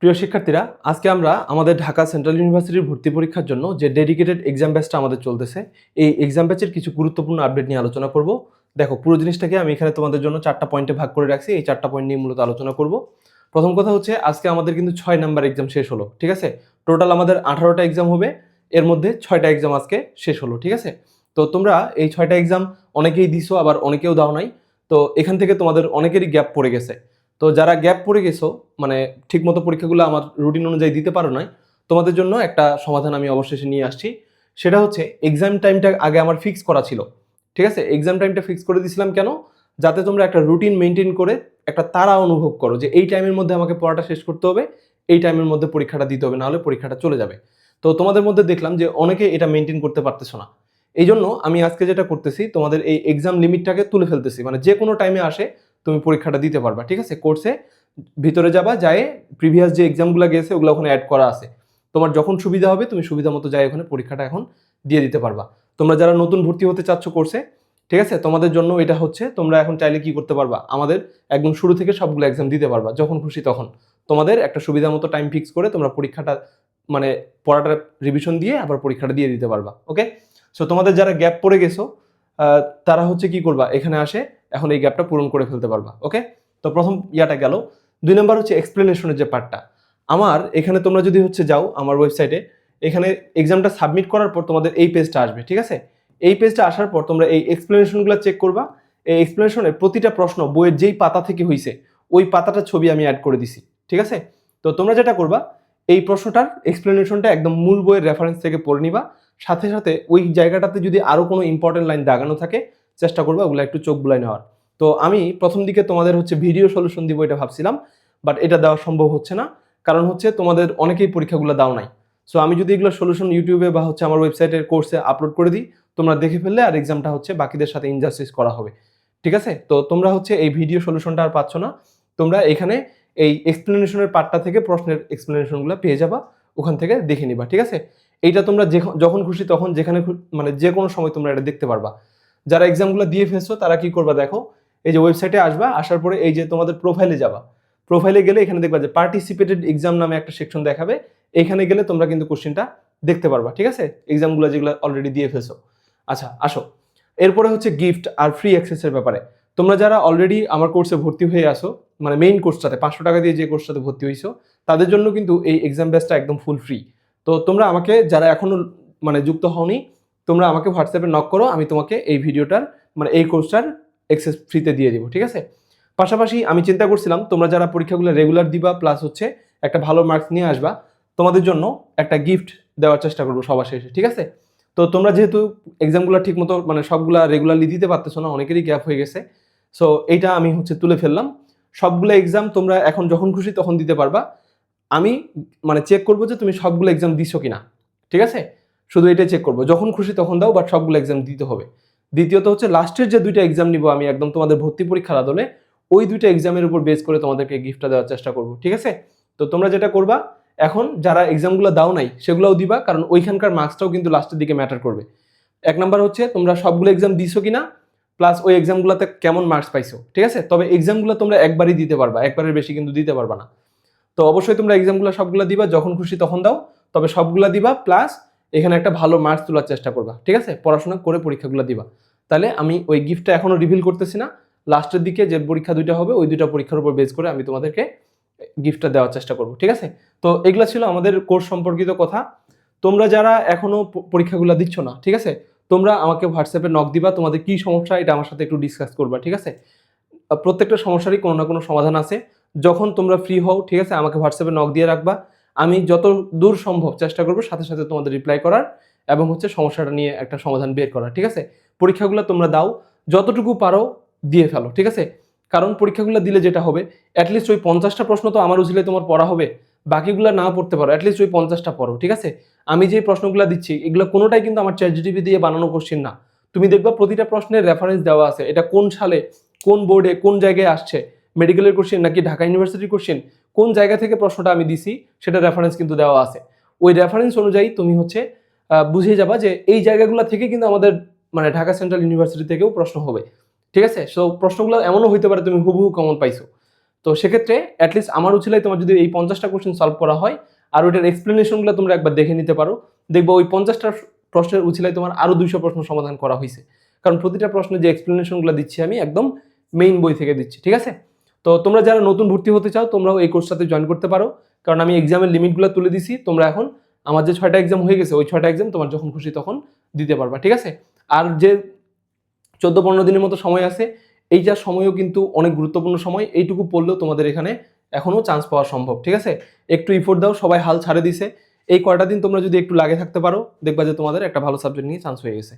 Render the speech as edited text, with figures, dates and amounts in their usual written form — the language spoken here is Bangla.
প্রিয় শিক্ষার্থীরা, আজকে আমরা আমাদের ঢাকা সেন্ট্রাল ইউনিভার্সিটির ভর্তি পরীক্ষার জন্য যে ডেডিকেটেড এক্সাম ব্যাচটা আমাদের চলতেছে, এই এক্সাম ব্যাচের কিছু গুরুত্বপূর্ণ আপডেট নিয়ে আলোচনা করব। দেখো, পুরো জিনিসটাকে আমি এখানে তোমাদের জন্য 4টা পয়েন্টে ভাগ করে রাখছি। এই 4টা পয়েন্ট নিয়ে মূলত আলোচনা করব। প্রথম কথা হচ্ছে, আজকে আমাদের কিন্তু 6 নাম্বার এক্সাম শেষ হলো, ঠিক আছে? টোটাল আমাদের 18টা এক্সাম হবে, এর মধ্যে 6টা এক্সাম আজকে শেষ হলো, ঠিক আছে? তো তোমরা এই 6টা এক্সাম অনেকেই দিছো, আবার অনেকেও দাও নাই। তো এখান থেকে তোমাদের অনেকেরই গ্যাপ পড়ে গেছে। তো যারা গ্যাপ পড়ে গেছো, মানে ঠিকমতো পরীক্ষাগুলো আমার রুটিন অনুযায়ী দিতে পারো নাই, তোমাদের জন্য একটা সমাধান আমি অবশেষে নিয়ে আসছি। সেটা হচ্ছে, এক্সাম টাইমটা আগে আমার ফিক্স করা ছিল, ঠিক আছে? এক্সাম টাইমটা ফিক্স করে দিয়েছিলাম কেন? যাতে তোমরা একটা রুটিন মেনটেন করে একটা তাড়া অনুভব করো যে এই টাইমের মধ্যে আমাকে পড়াটা শেষ করতে হবে, এই টাইমের মধ্যে পরীক্ষাটা দিতে হবে, নাহলে পরীক্ষাটা চলে যাবে। তো তোমাদের মধ্যে দেখলাম যে অনেকে এটা মেনটেন করতে পারতেছো না। এই জন্য আমি আজকে যেটা করতেছি, তোমাদের এই এক্সাম লিমিটটাকে তুলে ফেলতেছি। মানে যে কোনো টাইমে আসে তুমি পরীক্ষাটা দিতে পারবা, ঠিক আছে? কোর্সে ভিতরে যাবা, যায় প্রিভিয়াস যে এক্সামগুলো গেছে ওগুলো ওখানে অ্যাড করা আছে। তোমার যখন সুবিধা হবে তুমি সুবিধা মতো যাই ওখানে পরীক্ষাটা এখন দিয়ে দিতে পারবা। তোমরা যারা নতুন ভর্তি হতে চাচ্ছ কোর্সে, ঠিক আছে, তোমাদের জন্য এটা হচ্ছে, তোমরা এখন চাইলে কি করতে পারবা, আমাদের একদম শুরু থেকে সবগুলো এক্সাম দিতে পারবা যখন খুশি তখন। তোমাদের একটা সুবিধা মতো টাইম ফিক্স করে তোমরা পরীক্ষাটা, মানে পড়াটা রিভিশন দিয়ে আবার পরীক্ষাটা দিয়ে দিতে পারবা। ওকে, সো তোমাদের যারা গ্যাপ পড়ে গেছো, তারা হচ্ছে কি করবা, এখানে আসে এখন এই গ্যাপটা পূরণ করে ফেলতে পারবা। ওকে, তো প্রথম ইয়াটা গেল। 2 নম্বর হচ্ছে এক্সপ্লেনেশনের যে পার্টটা। আমার এখানে তোমরা যদি হচ্ছে যাও আমার ওয়েবসাইটে, এখানে এক্সামটা সাবমিট করার পর তোমাদের এই পেজটা আসবে, ঠিক আছে? এই পেজটা আসার পর তোমরা এই এক্সপ্লেনেশনগুলো চেক করবা। এই এক্সপ্লেনেশনের প্রতিটা প্রশ্ন বইয়ের যেই পাতা থেকে হয়েছে ওই পাতাটার ছবি আমি অ্যাড করে দিছি, ঠিক আছে? তো তোমরা যেটা করবা, এই প্রশ্নটার এক্সপ্লেনেশনটা একদম মূল বইয়ের রেফারেন্স থেকে পড়ে নিবা। সাথে সাথে ওই জায়গাটাতে যদি আরও কোনো ইম্পর্টেন্ট লাইন দাগানো থাকে, চেষ্টা করবা ওগুলো একটু চোখ বুলাই নেওয়ার। তো আমি প্রথম দিকে তোমাদের হচ্ছে ভিডিও সলিউশন দিব এটা ভাবছিলাম, বাট এটা দেওয়া সম্ভব হচ্ছে না। কারণ হচ্ছে তোমাদের অনেকেই পরীক্ষাগুলো দাও নাই। সো আমি যদি এগুলো সলিউশন ইউটিউবে বা হচ্ছে আমার ওয়েবসাইটের কোর্সে আপলোড করে দিই, তোমরা দেখে ফেললে আর এক্সামটা হচ্ছে বাকিদের সাথে ইনজাস্টিস করা হবে, ঠিক আছে? তো তোমরা হচ্ছে এই ভিডিও সলিউশনটা আর পাচ্ছ না। তোমরা এখানে এই এক্সপ্লেনেশনের পার্টটা থেকে প্রশ্নের এক্সপ্লেনেশনগুলো পেয়ে যাবা, ওখান থেকে দেখে নিবা, ঠিক আছে? এইটা তোমরা যখন খুশি তখন, যেখানে মানে যে কোনো সময় তোমরা এটা দেখতে পারবা। যারা এক্সামগুলো দিয়ে ফেলছো তারা কি করবা, দেখো, এই যে ওয়েবসাইটে আসবা, আসার পরে এই যে তোমাদের প্রোফাইলে যাবা। প্রোফাইলে গেলে এখানে দেখবা যে পার্টিসিপেটেড এক্সাম নামে একটা সেকশন দেখাবে। এখানে গেলে তোমরা কিন্তু কোশ্চেনটা দেখতে পারবা, ঠিক আছে? এক্সামগুলো যেগুলো অলরেডি দিয়ে ফেলছো। আচ্ছা, আসো এরপরে হচ্ছে গিফট আর ফ্রি অ্যাক্সেসের ব্যাপারে। তোমরা যারা অলরেডি আমার কোর্সে ভর্তি হয়ে আসো, মানে মেইন কোর্সটাতে 500 টাকা দিয়ে যে কোর্সটাতে ভর্তি হয়েছো, তাদের জন্য কিন্তু এই এক্সাম ব্যাচটা একদম ফুল ফ্রি। তো তোমরা আমাকে, যারা এখনো মানে যুক্ত হওনি, তোমরা আমাকে হোয়াটসঅ্যাপে নক করো, আমি তোমাকে এই ভিডিওটার, মানে এই কোর্সটার অ্যাক্সেস ফ্রিতে দিয়ে দিব, ঠিক আছে? পাশাপাশি আমি চিন্তা করছিলাম, তোমরা যারা পরীক্ষাগুলো রেগুলার দিবা প্লাস হচ্ছে একটা ভালো মার্কস নিয়ে আসবা, তোমাদের জন্য একটা গিফট দেওয়ার চেষ্টা করবো সবার শেষে, ঠিক আছে? তো তোমরা যেহেতু এক্সামগুলো ঠিক মতো মানে সবগুলা রেগুলারলি দিতে পারতেছো না, অনেকেরই গ্যাপ হয়ে গেছে, সো এইটা আমি হচ্ছে তুলে ফেললাম। সবগুলো এক্সাম তোমরা এখন যখন খুশি তখন দিতে পারবা। আমি মানে চেক করবো যে তুমি সবগুলো এক্সাম দিছো কিনা, ঠিক আছে? শুধু এটাই চেক করবো, যখন খুশি তখন দাও, বাট সবগুলো এক্সাম দিতে হবে। দ্বিতীয়ত হচ্ছে, লাস্টের যে 2টা এক্সাম নিব আমি একদম তোমাদের ভর্তি পরীক্ষার আদলে, ওই 2টা এক্সামের উপর বেস করে তোমাদেরকে গিফটটা দেওয়ার চেষ্টা করবো, ঠিক আছে? তো তোমরা যেটা করবা, এখন যারা এক্সামগুলো দাও নাই সেগুলোও দিবা, কারণ ওইখানকার মার্কসটাও কিন্তু লাস্টের দিকে ম্যাটার করবে। 1 নাম্বার হচ্ছে তোমরা সবগুলো এক্সাম দিছো কিনা, প্লাস ওই এক্সামগুলোতে কেমন মার্কস পাইছো, ঠিক আছে? তবে এক্সামগুলো তোমরা একবারই দিতে পারবা, একবারের বেশি কিন্তু দিতে পারবা না। তো অবশ্যই তোমরা এক্সামগুলো সবগুলো দিবা, যখন খুশি তখন দাও, তবে সবগুলা দিবা, প্লাস এখানে একটা ভালো মার্কস তোলার চেষ্টা করবা, ঠিক আছে? পড়াশোনা করে পরীক্ষাগুলো দিবা। তাহলে আমি ওই গিফটটা এখনো রিভিল করতেছি না, লাস্টের দিকে যে পরীক্ষা 2টা হবে ওই 2টা পরীক্ষার উপর বেস করে আমি তোমাদেরকে গিফটটা দেওয়ার চেষ্টা করব, ঠিক আছে? তো এগুলো ছিল আমাদের কোর্স সম্পর্কিত কথা। তোমরা যারা এখনো পরীক্ষাগুলো দিচ্ছ না, ঠিক আছে, তোমরা আমাকে হোয়াটসঅ্যাপে নক দিবা, তোমাদের কি সমস্যা এটা আমার সাথে একটু ডিসকাস করবা, ঠিক আছে? প্রত্যেকটা সমস্যারই কোনো না কোনো সমাধান আছে। যখন তোমরা ফ্রি হও, ঠিক আছে, আমাকে হোয়াটসঅ্যাপে নক দিয়ে রাখবা। আমি যত দূর সম্ভব চেষ্টা করব সাথে সাথে তোমাদের রিপ্লাই করার, এবং হচ্ছে সমস্যাটা নিয়ে একটা সমাধান বের করার, ঠিক আছে? পরীক্ষাগুলো তোমরা দাও, যতটুকু পারো দিয়ে ফেলো, ঠিক আছে? কারণ পরীক্ষাগুলো দিলে যেটা হবে, অ্যাটলিস্ট ওই 50টা প্রশ্ন তো আমার উজিলে তোমার পড়া হবে। বাকিগুলো না পড়তে পারো, অ্যাটলিস্ট ওই 50টা পড়ো, ঠিক আছে? আমি যে প্রশ্নগুলো দিচ্ছি এগুলো কোনোটাই কিন্তু আমার চ্যাটজিপিটি দিয়ে বানানো কোশ্চেন না। তুমি দেখবা প্রতিটা প্রশ্নের রেফারেন্স দেওয়া আছে, এটা কোন সালে, কোন বোর্ডে, কোন জায়গায় আসছে, মেডিকেলের কোশ্চেন নাকি ঢাকা ইউনিভার্সিটির কোশ্চেন, কোন জায়গা থেকে প্রশ্নটা আমি দিছি সেটা রেফারেন্স কিন্তু দেওয়া আছে। ওই রেফারেন্স অনুযায়ী তুমি হচ্ছে বুঝিয়ে যাবা যে এই জায়গাগুলো থেকে কিন্তু আমাদের মানে ঢাকা সেন্ট্রাল ইউনিভার্সিটি থেকেও প্রশ্ন হবে, ঠিক আছে? সো প্রশ্নগুলো এমনও হইতে পারে তুমি হুবহু কমন পাইছো। তো সেক্ষেত্রে অ্যাটলিস্ট আমার উচিলাই তোমার যদি এই 50টা কোশ্চেন সলভ করা হয় আর ওইটার এক্সপ্লেনেশনগুলো তোমরা একবার দেখে নিতে পারো, দেখবো ওই 50টা প্রশ্নের উচিলাই তোমার আরো 200 প্রশ্ন সমাধান করা হয়েছে। কারণ প্রতিটা প্রশ্নের যে এক্সপ্লেনেশনগুলো দিচ্ছি আমি একদম মেইন বই থেকে দিচ্ছি, ঠিক আছে? তো তোমরা যারা নতুন ভর্তি হতে চাও তোমরাও এই কোর্সটাতে জয়েন করতে পারো, কারণ আমি এক্সামের লিমিটগুলো তুলে দিছি। তোমরা এখন আমার যে 6টা এক্সাম হয়ে গেছে ওই 6টা এক্সাম তোমার যখন খুশি তখন দিতে পারবা, ঠিক আছে? আর যে 14-15 দিনের মতো সময় আছে, এইটা সময়ও কিন্তু অনেক গুরুত্বপূর্ণ সময়। এইটুকু পড়লেও তোমাদের এখানে এখনো চান্স পাওয়া সম্ভব, ঠিক আছে? একটু ইফোর্ট দাও, সবাই হাল ছাড়ে দিছে। এই কয়টা দিন তোমরা যদি একটু লাগে থাকতে পারো দেখবা যে তোমাদের একটা ভালো সাবজেক্ট নিয়ে চান্স হয়ে গেছে।